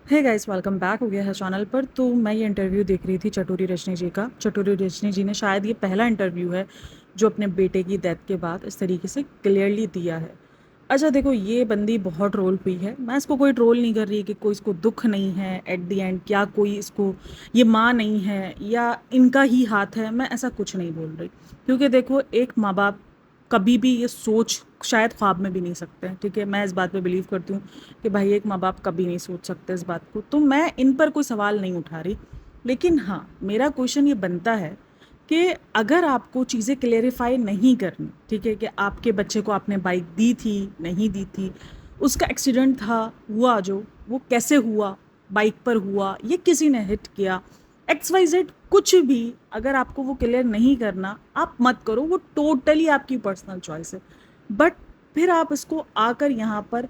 Hey guys, welcome back हो गया है चैनल पर। तो मैं ये इंटरव्यू देख रही थी चटोरी रजनी जी का। चटोरी रजनी जी ने शायद ये पहला इंटरव्यू है जो अपने बेटे की डेथ के बाद इस तरीके से क्लियरली दिया है। अच्छा देखो, ये बंदी बहुत ट्रोल हुई है। मैं इसको कोई ट्रोल नहीं कर रही कि कोई इसको दुख नहीं है एट द एंड, क्या कोई इसको ये माँ नहीं है या इनका ही हाथ है, मैं ऐसा कुछ नहीं बोल रही। क्योंकि देखो, एक माँ बाप कभी भी ये सोच शायद ख्वाब में भी नहीं सकते हैं। ठीक है, मैं इस बात पे बिलीव करती हूँ कि भाई एक माँ बाप कभी नहीं सोच सकते इस बात को। तो मैं इन पर कोई सवाल नहीं उठा रही, लेकिन हाँ, मेरा क्वेश्चन ये बनता है कि अगर आपको चीज़ें क्लेरिफाई नहीं करनी, ठीक है, कि आपके बच्चे को आपने बाइक दी थी, नहीं दी थी, उसका एक्सीडेंट था, हुआ जो, वो कैसे हुआ, बाइक पर हुआ, ये किसी ने हिट किया, एक्स वाई जेड कुछ भी, अगर आपको वो क्लियर नहीं करना, आप मत करो। वो टोटली आपकी पर्सनल चॉइस है। बट फिर आप इसको आकर यहाँ पर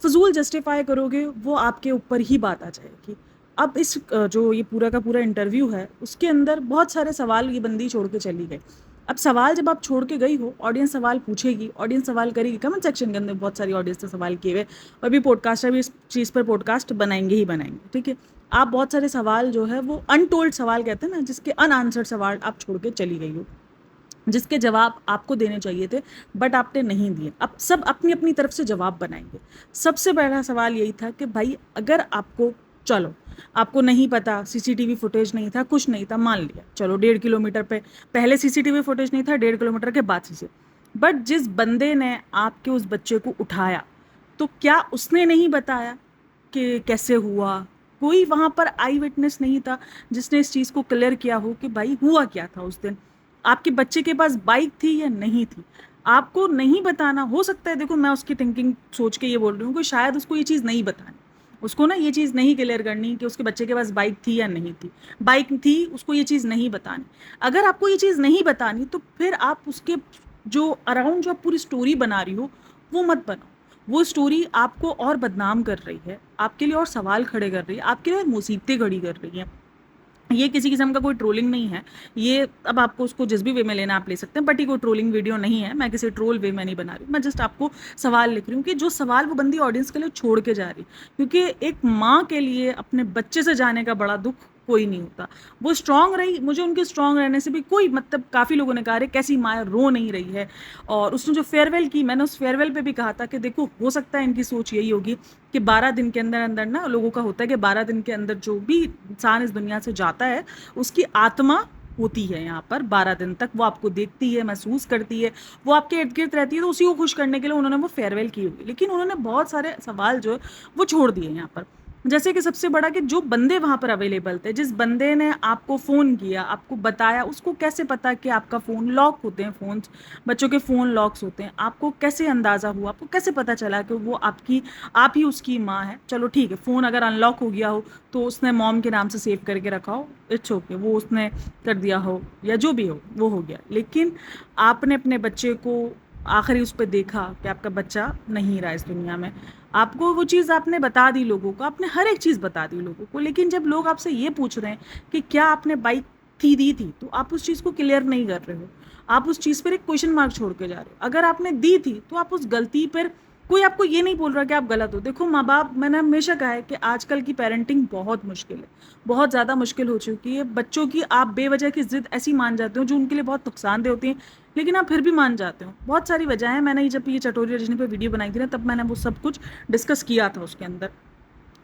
फजूल जस्टिफाई करोगे, वो आपके ऊपर ही बात आ जाएगी। अब इस जो ये पूरा का पूरा इंटरव्यू है, उसके अंदर बहुत सारे सवाल ये बंदी छोड़ के चली गई। अब सवाल जब आप छोड़ के गई हो, ऑडियंस सवाल पूछेगी, ऑडियंस सवाल करेगी, कमेंट सेक्शन के अंदर बहुत सारी ऑडियंस ने सवाल किए हुए। और भी पॉडकास्टर भी इस चीज़ पर पॉडकास्ट बनाएंगे ही बनाएंगे। ठीक है, आप बहुत सारे सवाल जो है वो अनटोल्ड सवाल कहते हैं ना, जिसके अनआंसर्ड सवाल आप छोड़ के चली गई हो, जिसके जवाब आपको देने चाहिए थे बट आपने नहीं दिए। अब सब अपनी अपनी तरफ से जवाब बनाएंगे। सबसे पहला सवाल यही था कि भाई, अगर आपको, चलो आपको नहीं पता, सीसीटीवी फुटेज नहीं था, कुछ नहीं था, मान लिया, चलो 1.5 किलोमीटर पे पहले सीसीटीवी फुटेज नहीं था, 1.5 किलोमीटर के बाद सीसी, बट जिस बंदे ने आपके उस बच्चे को उठाया, तो क्या उसने नहीं बताया कि कैसे हुआ? कोई वहां पर आई विटनेस नहीं था जिसने इस चीज़ को क्लियर किया हो कि भाई हुआ क्या था उस दिन, आपके बच्चे के पास बाइक थी या नहीं थी। आपको नहीं बताना, हो सकता है, देखो मैं उसकी थिंकिंग सोच के ये बोल रही हूँ कि शायद उसको ये चीज़ नहीं बतानी, उसको ना ये चीज़ नहीं क्लियर करनी कि उसके बच्चे के पास बाइक थी या नहीं थी। बाइक थी, उसको ये चीज़ नहीं बतानी। अगर आपको ये चीज़ नहीं बतानी, तो फिर आप उसके जो अराउंड जो आप पूरी स्टोरी बना रही हो, वो मत बनाओ। वो स्टोरी आपको और बदनाम कर रही है, आपके लिए और सवाल खड़े कर रही है, आपके लिए और मुसीबतें खड़ी कर रही है। ये किसी किस्म का कोई ट्रोलिंग नहीं है। ये अब आपको उसको जिस भी वे में लेना आप ले सकते हैं, बट ये कोई ट्रोलिंग वीडियो नहीं है। मैं किसी ट्रोल वे में नहीं बना रही हूँ, मैं जस्ट आपको सवाल लिख रही हूँ कि जो सवाल वो बंदी ऑडियंस के लिए छोड़ के जा रही, क्योंकि एक माँ के लिए अपने बच्चे से जाने का बड़ा दुख कोई नहीं होता। वो स्ट्रांग रही, मुझे उनके स्ट्रांग रहने से भी कोई मतलब, काफ़ी लोगों ने कहा कैसी माँ रो नहीं रही है। और उसने जो फेयरवेल की, मैंने उस फेयरवेल पे भी कहा था कि देखो, हो सकता है इनकी सोच यही होगी कि 12 दिन के अंदर अंदर ना, लोगों का होता है कि 12 दिन के अंदर जो भी इंसान इस दुनिया से जाता है, उसकी आत्मा होती है यहाँ पर 12 दिन तक, वो आपको देखती है, महसूस करती है, वो आपके इर्द गिर्द रहती है। तो उसी को खुश करने के लिए उन्होंने वो फेयरवेल की होगी, लेकिन उन्होंने बहुत सारे सवाल जो है वो छोड़ दिए यहाँ पर। जैसे कि सबसे बड़ा, कि जो बंदे वहां पर अवेलेबल थे, जिस बंदे ने आपको फ़ोन किया, आपको बताया, उसको कैसे पता कि आपका फ़ोन लॉक होते हैं, फ़ोन, बच्चों के फ़ोन लॉक्स होते हैं, आपको कैसे अंदाज़ा हुआ, आपको कैसे पता चला कि वो आपकी, आप ही उसकी माँ है? चलो ठीक है, फ़ोन अगर अनलॉक हो गया हो तो उसने मॉम के नाम से सेव करके रखा हो, इट्स ओके, वो उसने कर दिया हो या जो भी हो वो हो गया। लेकिन आपने अपने बच्चे को आखिरी उस पर देखा कि आपका बच्चा नहीं रहा इस दुनिया में, आपको वो चीज़ आपने बता दी लोगों को, आपने हर एक चीज़ बता दी लोगों को, लेकिन जब लोग आपसे ये पूछ रहे हैं कि क्या आपने बाइक थी दी थी, तो आप उस चीज़ को क्लियर नहीं कर रहे हो। आप उस चीज़ पर एक क्वेश्चन मार्क छोड़ के जा रहे हो। अगर आपने दी थी तो आप उस गलती पर, कोई आपको ये नहीं बोल रहा कि आप गलत हो। देखो, माँ बाप, मैंने हमेशा कहा है कि आजकल की पेरेंटिंग बहुत मुश्किल है, बहुत ज़्यादा मुश्किल हो चुकी है। बच्चों की आप बेवजह की जिद ऐसी मान जाते हो जो उनके लिए बहुत नुकसानदेह होती है, लेकिन आप फिर भी मान जाते हो। बहुत सारी वजह है, मैंने जब ये चटोरी रजनी पे वीडियो बनाई थी ना, तब मैंने वो सब कुछ डिस्कस किया था उसके अंदर।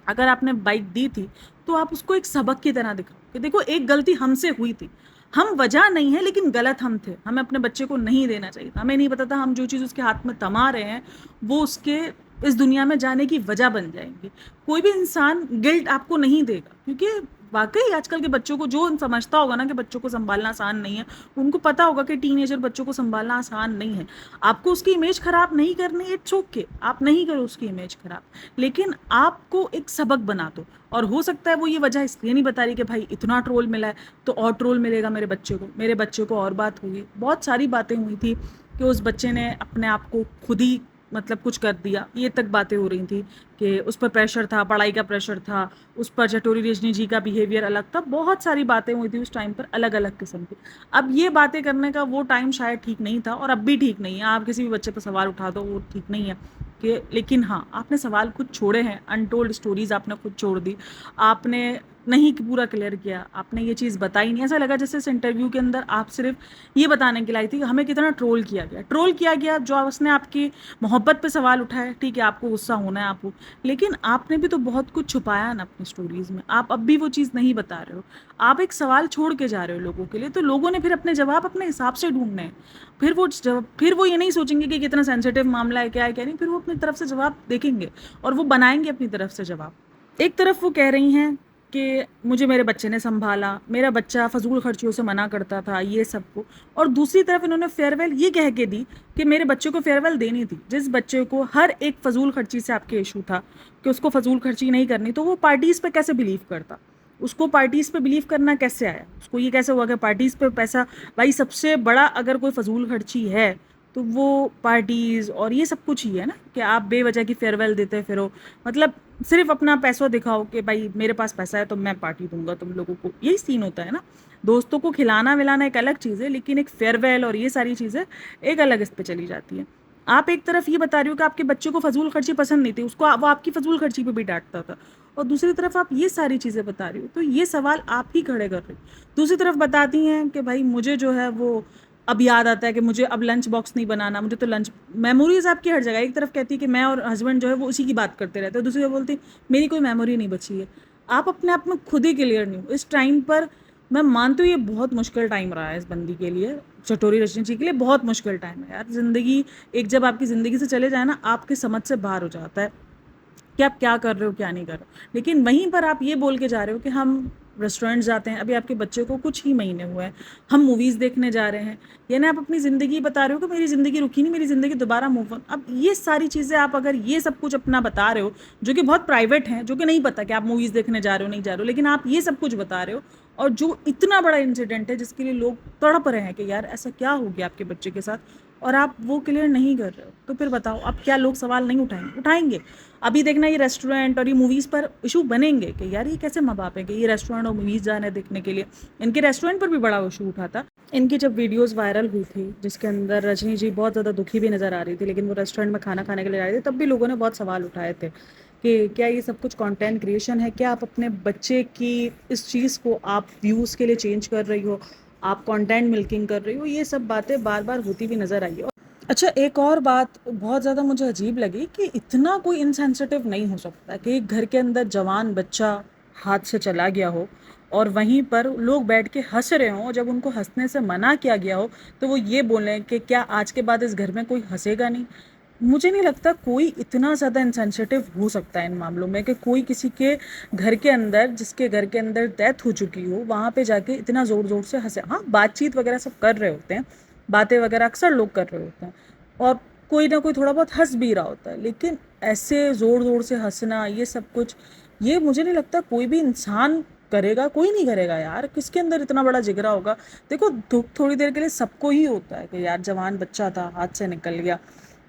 अगर आपने बाइक दी थी, तो आप उसको एक सबक की तरह दिखाओ कि देखो, एक गलती हमसे हुई थी, हम वजह नहीं है लेकिन गलत हम थे, हमें अपने बच्चे को नहीं देना चाहिए था, हमें नहीं पता था हम जो चीज़ उसके हाथ में थमा रहे हैं वो उसके इस दुनिया में जाने की वजह बन जाएंगी। कोई भी इंसान गिल्ट आपको नहीं देगा, क्योंकि वाकई आजकल के बच्चों को, जो समझता होगा ना कि बच्चों को संभालना आसान नहीं है, उनको पता होगा कि टीनेजर बच्चों को संभालना आसान नहीं है। आपको उसकी इमेज खराब नहीं करनी, इट्स ओके, आप नहीं करो उसकी इमेज खराब, लेकिन आपको एक सबक बना दो। और हो सकता है वो ये वजह इसलिए नहीं बता रही कि भाई इतना ट्रोल मिला है तो और ट्रोल मिलेगा मेरे बच्चे को, मेरे बच्चे को और बात होगी। बहुत सारी बातें हुई थी कि उस बच्चे ने अपने आप को खुद ही मतलब कुछ कर दिया, ये तक बातें हो रही थी कि उस पर प्रेशर था, पढ़ाई का प्रेशर था, उस पर चटोरी रजनी जी का बिहेवियर अलग था, बहुत सारी बातें हुई थी उस टाइम पर अलग अलग किस्म की। अब ये बातें करने का वो टाइम शायद ठीक नहीं था, और अब भी ठीक नहीं है। आप किसी भी बच्चे पर सवाल उठा दो, वो ठीक नहीं है कि लेकिन हाँ, आपने सवाल खुद छोड़े हैं, अनटोल्ड स्टोरीज़ आपने खुद छोड़ दी, आपने नहीं पूरा क्लियर किया, आपने ये चीज़ बताई नहीं। ऐसा लगा जैसे इस इंटरव्यू के अंदर आप सिर्फ ये बताने के लिए आई थी कि हमें कितना ट्रोल किया गया, जो उसने आपकी मोहब्बत पे सवाल उठाए, ठीक है आपको गुस्सा होना है आपको, लेकिन आपने भी तो बहुत कुछ छुपाया ना अपनी स्टोरीज़ में, आप अब भी वो चीज़ नहीं बता रहे हो, आप एक सवाल छोड़ के जा रहे हो लोगों के लिए, तो लोगों ने फिर अपने जवाब अपने हिसाब से ढूंढने हैं। फिर वो ये नहीं सोचेंगे कि कितना सेंसिटिव मामला है, क्या है क्या नहीं, फिर वो अपनी तरफ से जवाब देखेंगे और वो बनाएंगे अपनी तरफ से जवाब। एक तरफ वो कह रही हैं कि मुझे मेरे बच्चे ने संभाला, मेरा बच्चा फजूल खर्चियों से मना करता था, ये सब को, और दूसरी तरफ इन्होंने फेयरवेल ये कह के दी कि मेरे बच्चे को फेयरवेल देनी थी, जिस बच्चे को हर एक फजूल खर्ची से आपके इशू था कि उसको फजूल खर्ची नहीं करनी, तो वो पार्टीज़ पे कैसे बिलीव करता, उसको पार्टीज़ पे बिलीव करना कैसे आया, उसको ये कैसे हुआ कि पार्टीज़ पे पैसा, भाई सबसे बड़ा अगर कोई फजूल खर्ची है तो वो पार्टीज़ और ये सब कुछ ही है ना, कि आप बेवजह की फेयरवेल देते फिरो, मतलब सिर्फ अपना पैसा दिखाओ कि भाई मेरे पास पैसा है तो मैं पार्टी दूंगा तुम लोगों को, यही सीन होता है ना। दोस्तों को खिलाना विलाना एक अलग चीज़ है, लेकिन एक फेयरवेल और ये सारी चीज़ें एक अलग इस पे चली जाती है। आप एक तरफ ये बता रही हो कि आपके बच्चे को फजूल खर्ची पसंद नहीं थी, उसको वो आपकी फजूल खर्ची पे भी डांटता था, और दूसरी तरफ आप ये सारी चीज़ें बता रही हो, तो ये सवाल आप ही खड़े कर रही हो। दूसरी तरफ बताती हैं कि भाई मुझे जो है वो अब याद आता है कि मुझे अब लंच बॉक्स नहीं बनाना, मुझे तो लंच मेमोरीज आपकी हर जगह, एक तरफ कहती है कि मैं और हस्बैंड जो है वो उसी की बात करते रहते हैं, दूसरी तरफ बोलती मेरी कोई मेमोरी नहीं बची है। आप अपने आप में खुद ही क्लियर नहीं हो इस टाइम पर। मैं मानती हूँ ये बहुत मुश्किल टाइम रहा है इस बंदी के लिए, चटोरी रजनी जी के लिए बहुत मुश्किल टाइम है यार। ज़िंदगी एक जब आपकी ज़िंदगी से चले जाए ना, आपकी समझ से बाहर हो जाता है कि आप क्या कर रहे हो क्या नहीं कर रहे हो। लेकिन वहीं पर आप ये बोल के जा रहे हो कि हम रेस्टोरेंट जाते हैं, अभी आपके बच्चे को कुछ ही महीने हुए हैं, हम मूवीज़ देखने जा रहे हैं, यानी आप अपनी ज़िंदगी बता रहे हो कि मेरी ज़िंदगी रुकी नहीं, मेरी ज़िंदगी दोबारा मूव ऑन। अब ये सारी चीज़ें आप अगर ये सब कुछ अपना बता रहे हो जो कि बहुत प्राइवेट हैं, जो कि नहीं पता कि आप मूवीज़ देखने जा रहे हो नहीं जा रहे हो, लेकिन आप ये सब कुछ बता रहे हो, और जो इतना बड़ा इंसिडेंट है जिसके लिए लोग तड़प रहे हैं कि यार ऐसा क्या हो गया आपके बच्चे के साथ, और आप वो क्लियर नहीं कर रहे हो, तो फिर बताओ अब क्या लोग सवाल नहीं उठाएंगे? उठाएंगे। अभी देखना ये रेस्टोरेंट और ये मूवीज़ पर इशू बनेंगे कि यार ये कैसे माँ बाप है कि ये रेस्टोरेंट और मूवीज़ जाने देखने के लिए, इनके रेस्टोरेंट पर भी बड़ा इशू उठा था। इनकी जब वीडियोस वायरल हुई थी जिसके अंदर रजनी जी बहुत ज़्यादा दुखी भी नज़र आ रही थी, लेकिन वो रेस्टोरेंट में खाना खाने के लिए जा रही थी, तब भी लोगों ने बहुत सवाल उठाए थे कि क्या ये सब कुछ कंटेंट क्रिएशन है, क्या आप अपने बच्चे की इस चीज़ को आप व्यूज़ के लिए चेंज कर रही हो, आप कंटेंट मिल्किंग कर रही हो, ये सब बातें बार बार होती भी नज़र आई है। अच्छा, एक और बात बहुत ज़्यादा मुझे अजीब लगी कि इतना कोई इनसेंसिटिव नहीं हो सकता कि एक घर के अंदर जवान बच्चा हाथ से चला गया हो और वहीं पर लोग बैठ के हंस रहे हों, जब उनको हंसने से मना किया गया हो तो वो ये बोलें कि क्या आज के बाद इस घर में कोई हंसेगा नहीं। मुझे नहीं लगता कोई इतना ज़्यादा इनसेंसिटिव हो सकता है इन मामलों में कि कोई किसी के घर के अंदर, जिसके घर के अंदर डेथ हो चुकी हो, वहाँ पे जाके इतना ज़ोर ज़ोर से हंसे। हाँ, बातचीत वगैरह सब कर रहे होते हैं, बातें वगैरह अक्सर लोग कर रहे होते हैं, और कोई ना कोई थोड़ा बहुत हंस भी रहा होता है, लेकिन ऐसे ज़ोर ज़ोर से हंसना ये सब कुछ, ये मुझे नहीं लगता कोई भी इंसान करेगा, कोई नहीं करेगा यार। किसके अंदर इतना बड़ा जिगरा होगा? देखो, दुख थोड़ी देर के लिए सबको ही होता है कि यार जवान बच्चा था हाथ से निकल गया,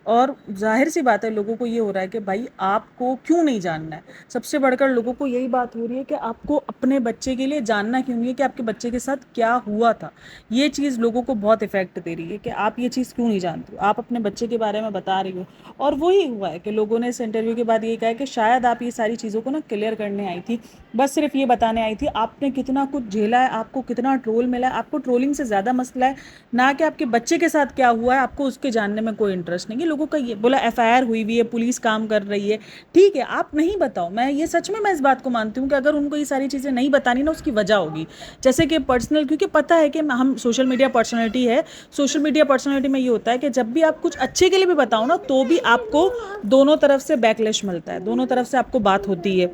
और जाहिर सी बात है लोगों को ये हो रहा है कि भाई आपको क्यों नहीं जानना है। सबसे बढ़कर लोगों को यही बात हो रही है कि आपको अपने बच्चे के लिए जानना क्यों नहीं है कि आपके बच्चे के साथ क्या हुआ था। ये चीज़ लोगों को बहुत इफेक्ट दे रही है कि आप ये चीज़ क्यों नहीं जानते हो, आप अपने बच्चे के बारे में बता रही हो। और वही हुआ है कि लोगों ने इस इंटरव्यू के बाद ये कहा है कि शायद आप ये सारी चीज़ों को ना क्लियर करने आई थी, बस सिर्फ ये बताने आई थी आपने कितना कुछ झेला है, आपको कितना ट्रोल मिला है, आपको ट्रोलिंग से ज़्यादा मसला है ना कि आपके बच्चे के साथ क्या हुआ है, आपको उसके जानने में कोई इंटरेस्ट नहीं है। लोगों का ये बोला एफआईआर हुई हुई है, पुलिस काम कर रही है, ठीक है, आप नहीं बताओ। मैं ये सच में मैं इस बात को मानती हूँ कि अगर उनको ये सारी चीज़ें नहीं बतानी ना, उसकी वजह होगी, जैसे कि पर्सनल, क्योंकि पता है कि हम सोशल मीडिया पर्सनैलिटी है, सोशल मीडिया पर्सनैलिटी में ये होता है कि जब भी आप कुछ अच्छे के लिए भी बताओ ना, तो भी आपको दोनों तरफ से बैकलैश मिलता है, दोनों तरफ से आपको बात होती है।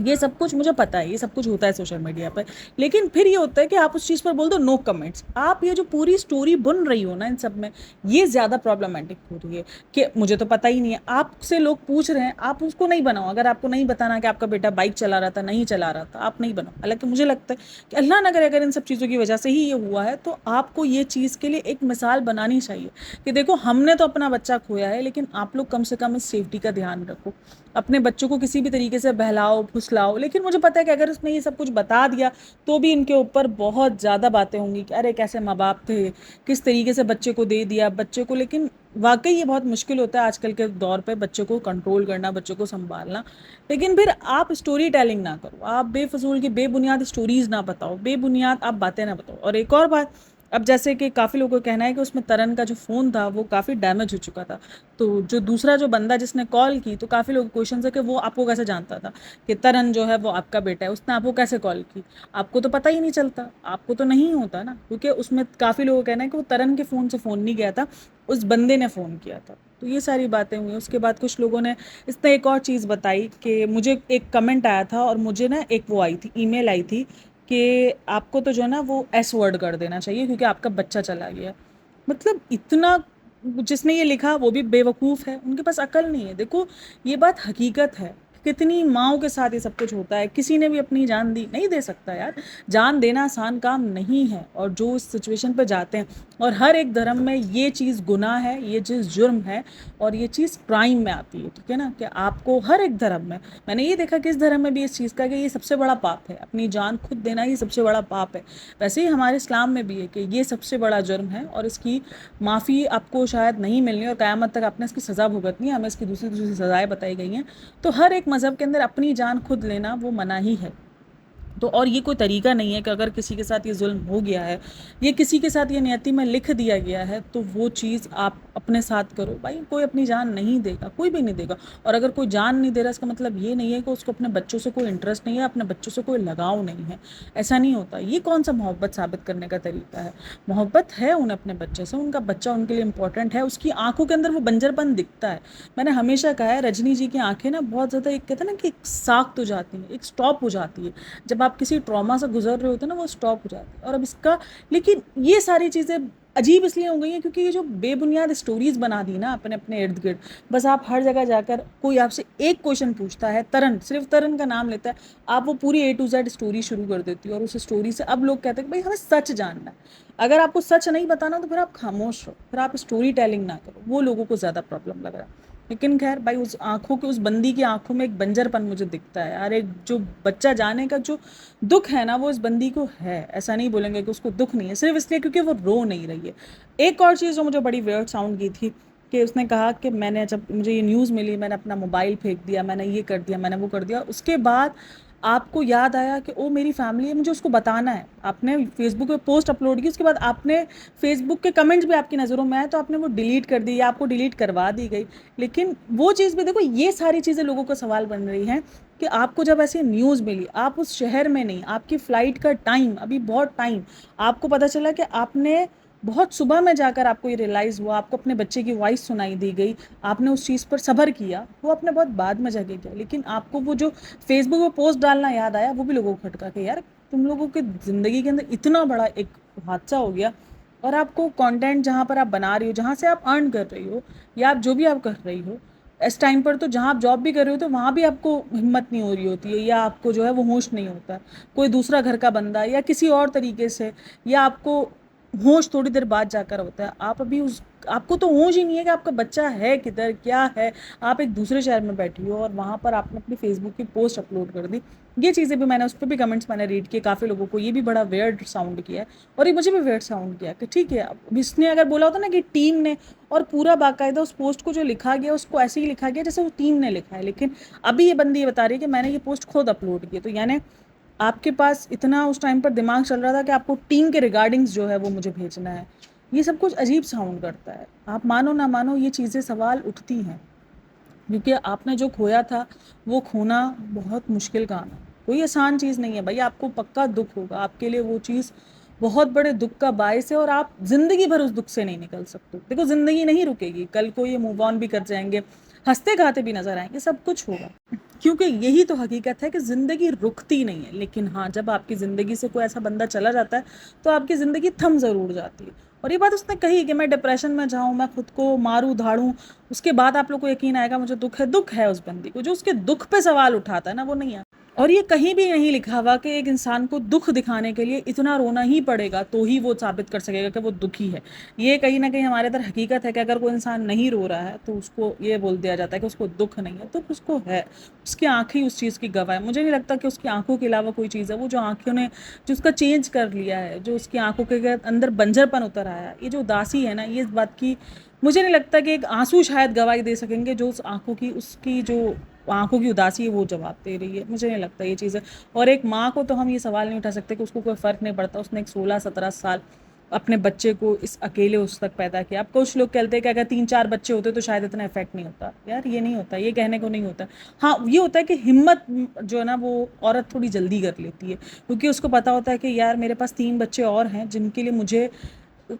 ये सब कुछ मुझे पता है, ये सब कुछ होता है सोशल मीडिया पर, लेकिन फिर ये होता है कि आप उस चीज़ पर बोल दो नो कमेंट्स। आप ये जो पूरी स्टोरी बन रही हो ना इन सब में, ये ज़्यादा प्रॉब्लमेटिक हो रही है कि मुझे तो पता ही नहीं है, आपसे लोग पूछ रहे हैं, आप उसको नहीं बनाओ। अगर आपको नहीं बताना कि आपका बेटा बाइक चला रहा था, नहीं चला रहा था, आप नहीं बनाओ। हालांकि मुझे लगता है कि अल्लाह न करे अगर इन सब चीज़ों की वजह से ही ये हुआ है, तो आपको ये चीज़ के लिए एक मिसाल बनानी चाहिए कि देखो हमने तो अपना बच्चा खोया है, लेकिन आप लोग कम से कम इस सेफ्टी का ध्यान रखो, अपने बच्चों को किसी भी तरीके से बहलाओ फुसलाओ, लेकिन मुझे पता है कि अगर उसने ये सब कुछ बता दिया तो भी इनके ऊपर बहुत ज़्यादा बातें होंगी कि अरे कैसे माँ बाप थे, किस तरीके से बच्चे को दे दिया बच्चे को। लेकिन वाकई ये बहुत मुश्किल होता है आजकल के दौर पे बच्चे को कंट्रोल करना, बच्चे को संभालना। लेकिन फिर आप स्टोरी टेलिंग ना करो, आप बेफजूल की बेबुनियाद स्टोरीज ना बताओ, बेबुनियाद आप बातें ना बताओ। और एक और बात, अब जैसे कि काफ़ी लोगों का कहना है कि उसमें तरन का जो फ़ोन था वो काफ़ी डैमेज हो चुका था, तो जो दूसरा जो बंदा जिसने कॉल की, तो काफ़ी लोग क्वेश्चन है कि वो आपको कैसे जानता था कि तरन जो है वो आपका बेटा है, उसने आपको कैसे कॉल की। आपको तो पता ही नहीं चलता, आपको तो नहीं होता ना, क्योंकि उसमें काफ़ी लोगों का कहना है कि वो तरन के फ़ोन से फ़ोन नहीं गया था, उस बंदे ने फ़ोन किया था। तो ये सारी बातें हुई। उसके बाद कुछ लोगों ने इसने एक और चीज़ बताई कि मुझे एक कमेंट आया था और मुझे ना एक वो आई थी, ईमेल आई थी कि आपको तो जो है ना वो एस वर्ड कर देना चाहिए क्योंकि आपका बच्चा चला गया। मतलब इतना, जिसने ये लिखा वो भी बेवकूफ़ है, उनके पास अकल नहीं है। देखो ये बात हकीकत है, कितनी माँओं के साथ ये सब कुछ होता है, किसी ने भी अपनी जान दी नहीं दे सकता यार, जान देना आसान काम नहीं है। और जो उस सिचुएशन पे जाते हैं, और हर एक धर्म में ये चीज़ गुनाह है, ये चीज़ जुर्म है, और ये चीज़ क्राइम में आती है, ठीक है ना, कि आपको हर एक धर्म में, मैंने ये देखा कि इस धर्म में भी इस चीज़ का कि ये सबसे बड़ा पाप है, अपनी जान खुद देना ये सबसे बड़ा पाप है। वैसे ही हमारे इस्लाम में भी है कि ये सबसे बड़ा जुर्म है और इसकी माफ़ी आपको शायद नहीं मिलनी और क़यामत तक आपने इसकी सज़ा भुगतनी है, हमें इसकी दूसरी दूसरी सज़ाएँ बताई गई हैं। तो हर एक मज़हब के अंदर अपनी जान खुद लेना वो मना ही है। तो और ये कोई तरीका नहीं है कि अगर किसी के साथ ये जुल्म हो गया है, ये किसी के साथ ये नियति में लिख दिया गया है, तो वो चीज़ आप अपने साथ करो। भाई कोई अपनी जान नहीं देगा, कोई भी नहीं देगा। और अगर कोई जान नहीं दे रहा, इसका मतलब ये नहीं है कि उसको अपने बच्चों से कोई इंटरेस्ट नहीं है, अपने बच्चों से कोई लगाव नहीं है। ऐसा नहीं होता। ये कौन सा मोहब्बत साबित करने का तरीका है? मोहब्बत है उन्हें अपने बच्चे से, उनका बच्चा उनके लिए इंपॉर्टेंट है, उसकी आंखों के अंदर वो बंजरपन दिखता है। मैंने हमेशा कहा है, रजनी जी की आंखें ना बहुत ज़्यादा, एक कहते हैं ना कि एक साख्त हो जाती हैं, एक स्टॉप हो जाती है। जब आप किसी ट्रॉमा से गुजर रहे होते हैं ना, वो स्टॉप हो जाती है। और अब इसका, लेकिन ये सारी चीज़ें अजीब इसलिए हो गई हैं क्योंकि ये जो बेबुनियाद स्टोरीज बना दी ना अपने अपने इर्द गिर्द, बस आप हर जगह जाकर कोई आपसे एक क्वेश्चन पूछता है, तरन, सिर्फ तरन का नाम लेता है, आप वो पूरी A to Z स्टोरी शुरू कर देती हो। और उस स्टोरी से अब लोग कहते हैं कि भाई हमें सच जानना है। अगर आपको सच नहीं बताना तो फिर आप खामोश रहो, फिर आप स्टोरी टेलिंग ना करो। वो लोगों को ज़्यादा प्रॉब्लम लग रहा है। लेकिन खैर भाई, उस आँखों के, उस बंदी की आँखों में एक बंजरपन मुझे दिखता है यार। एक जो बच्चा जाने का जो दुख है ना, वो इस बंदी को है। ऐसा नहीं बोलेंगे कि उसको दुख नहीं है, सिर्फ इसलिए क्योंकि वो रो नहीं रही है। एक और चीज़ जो मुझे बड़ी वियर्ड साउंड की थी कि उसने कहा कि मैंने, जब मुझे ये न्यूज़ मिली, मैंने अपना मोबाइल फेंक दिया, मैंने ये कर दिया, मैंने वो कर दिया। उसके बाद आपको याद आया कि ओ मेरी फैमिली है, मुझे उसको बताना है। आपने फेसबुक पे पोस्ट अपलोड की, उसके बाद आपने फेसबुक के कमेंट्स भी आपकी नज़रों में आए तो आपने वो डिलीट कर दी या आपको डिलीट करवा दी गई। लेकिन वो चीज़ भी देखो, ये सारी चीज़ें लोगों को सवाल बन रही हैं कि आपको जब ऐसी न्यूज़ मिली, आप उस शहर में नहीं, आपकी फ़्लाइट का टाइम अभी बहुत टाइम, आपको पता चला कि आपने बहुत सुबह में जाकर आपको ये रियलाइज़ हुआ, आपको अपने बच्चे की वॉइस सुनाई दी गई, आपने उस चीज़ पर सब्र किया, वो आपने बहुत बाद में जाके किया। लेकिन आपको वो जो फेसबुक पे पोस्ट डालना याद आया, वो भी लोगों को खटका के यार तुम लोगों की ज़िंदगी के अंदर इतना बड़ा एक हादसा हो गया, और आपको कंटेंट जहाँ पर आप बना रही हो, जहाँ से आप अर्न कर रही हो, या आप जो भी आप कर रही हो इस टाइम पर, तो जहाँ आप जॉब भी कर रहे हो तो वहाँ भी आपको हिम्मत नहीं हो रही होती है, या आपको जो है वो होश नहीं होता। कोई दूसरा घर का बंदा या किसी और तरीके से, या आपको होश थोड़ी देर बाद जाकर होता है। आप अभी उस, आपको तो होश ही नहीं है कि आपका बच्चा है किधर, क्या है। आप एक दूसरे शहर में बैठी हो और वहाँ पर आपने अपनी फेसबुक की पोस्ट अपलोड कर दी। ये चीज़ें भी मैंने, उस पर भी कमेंट्स मैंने रीड किए, काफ़ी लोगों को ये भी बड़ा वियर्ड साउंड किया है, और ये मुझे भी वियर्ड साउंड किया कि ठीक है, अब इसने अगर बोला होता ना कि टीम ने, और पूरा बाकायदा उस पोस्ट को जो लिखा गया उसको ऐसे ही लिखा गया जैसे वो टीम ने लिखा है। लेकिन अभी ये बंदी ये बता रही है कि मैंने ये पोस्ट खुद अपलोड की, तो यानी आपके पास इतना उस टाइम पर दिमाग चल रहा था कि आपको टीम के रिगार्डिंग्स जो है वो मुझे भेजना है। ये सब कुछ अजीब साउंड करता है। आप मानो ना मानो, ये चीज़ें सवाल उठती हैं, क्योंकि आपने जो खोया था वो खोना बहुत मुश्किल काम है, कोई आसान चीज़ नहीं है भाई। आपको पक्का दुख होगा, आपके लिए वो चीज़ बहुत बड़े दुख का बायस है, और आप ज़िंदगी भर उस दुख से नहीं निकल सकते। देखो ज़िंदगी नहीं रुकेगी, कल को ये मूव ऑन भी कर जाएंगे, हंसते गाते भी नजर आएंगे, सब कुछ होगा, क्योंकि यही तो हकीकत है कि ज़िंदगी रुकती नहीं है। लेकिन हाँ, जब आपकी ज़िंदगी से कोई ऐसा बंदा चला जाता है तो आपकी ज़िंदगी थम ज़रूर जाती है। और ये बात उसने कही कि मैं डिप्रेशन में जाऊँ, मैं खुद को मारूँ धाड़ूँ, उसके बाद आप लोग को यकीन आएगा मुझे दुख है। दुख है उस बंदी को, जो उसके दुख पे सवाल उठाता है ना, वो नहीं है। और ये कहीं भी नहीं लिखा हुआ कि एक इंसान को दुख दिखाने के लिए इतना रोना ही पड़ेगा तो ही वो साबित कर सकेगा कि वो दुखी है। ये कहीं ना कहीं हमारे अंदर हकीकत है कि अगर कोई इंसान नहीं रो रहा है तो उसको ये बोल दिया जाता है कि उसको दुख नहीं है, दुख उसको है। उसकी आंखें ही उस चीज़ की गवाह है। मुझे नहीं लगता कि उसकी आंखों के अलावा कोई चीज़ है। वो जो आंखों ने जो उसका चेंज कर लिया है, जो उसकी आंखों के अंदर बंजरपन उतर आया है, ये जो उदासी है ना, ये इस बात की मुझे नहीं लगता कि एक आंसू शायद गवाही दे सकेंगे जो उस आंखों की उसकी जो आंखों की उदासी है वो जवाब दे रही है। मुझे नहीं लगता ये चीज़ है। और एक माँ को तो हम ये सवाल नहीं उठा सकते कि उसको कोई फ़र्क नहीं पड़ता, उसने एक 16-17 साल अपने बच्चे को इस अकेले उस तक पैदा किया। अब कुछ लोग कहते हैं कि अगर 3-4 बच्चे होते तो शायद इतना इफेक्ट नहीं होता। यार ये नहीं होता, ये कहने को नहीं होता। हाँ, ये होता है कि हिम्मत जो है ना वो औरत थोड़ी जल्दी कर लेती है, क्योंकि उसको पता होता है कि यार मेरे पास 3 बच्चे और हैं जिनके लिए मुझे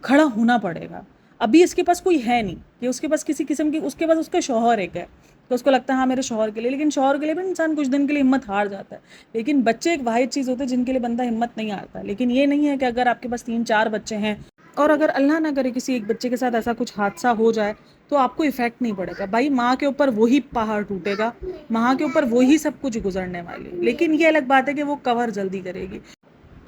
खड़ा होना पड़ेगा। अभी इसके पास कोई है नहीं कि उसके पास किसी किस्म की, उसके पास उसका शौहर एक है, तो उसको लगता है हाँ मेरे शौहर के लिए, लेकिन शौहर के लिए भी इंसान कुछ दिन के लिए हिम्मत हार जाता है। लेकिन बच्चे एक वाहिद चीज़ होते हैं जिनके लिए बंदा हिम्मत नहीं हारता। लेकिन ये नहीं है कि अगर आपके पास 3-4 बच्चे हैं और अगर अल्लाह ना करे किसी एक बच्चे के साथ ऐसा कुछ हादसा हो जाए तो आपको इफेक्ट नहीं पड़ेगा। भाई माँ के ऊपर वही पहाड़ टूटेगा, माँ के ऊपर वही सब कुछ गुजरने वाली है। लेकिन ये अलग बात है कि वो कवर जल्दी करेगी।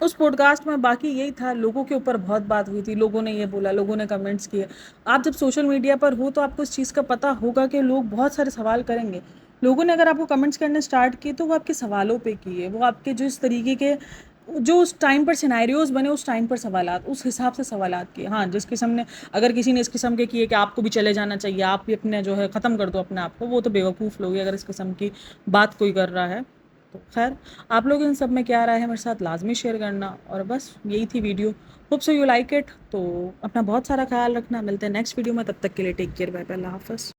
उस पॉडकास्ट में बाकी यही था, लोगों के ऊपर बहुत बात हुई थी, लोगों ने ये बोला, लोगों ने कमेंट्स किए। आप जब सोशल मीडिया पर हो तो आपको इस चीज़ का पता होगा कि लोग बहुत सारे सवाल करेंगे। लोगों ने अगर आपको कमेंट्स करने स्टार्ट किए तो वो आपके सवालों पे किए, वो आपके जो इस तरीके के जो उस टाइम पर सिनेरियोज बने उस टाइम पर सवालात उस हिसाब से सवालात किए। हाँ, जिस किस्म ने अगर किसी ने इस किस्म के किए कि आपको भी चले जाना चाहिए, आप भी अपने जो है ख़त्म कर दो अपने आप को, वो तो बेवकूफ़ लोग हैं अगर इस किस्म की बात कोई कर रहा है तो। खैर, आप लोग इन सब में क्या राय है मेरे साथ लाजमी शेयर करना। और बस यही थी video. Hope so you like it. तो अपना बहुत सारा ख्याल रखना, मिलते हैं नेक्स्ट वीडियो में, तब तक के लिए टेक केयर, बाय बाय, अल्लाह हाफ़िज़।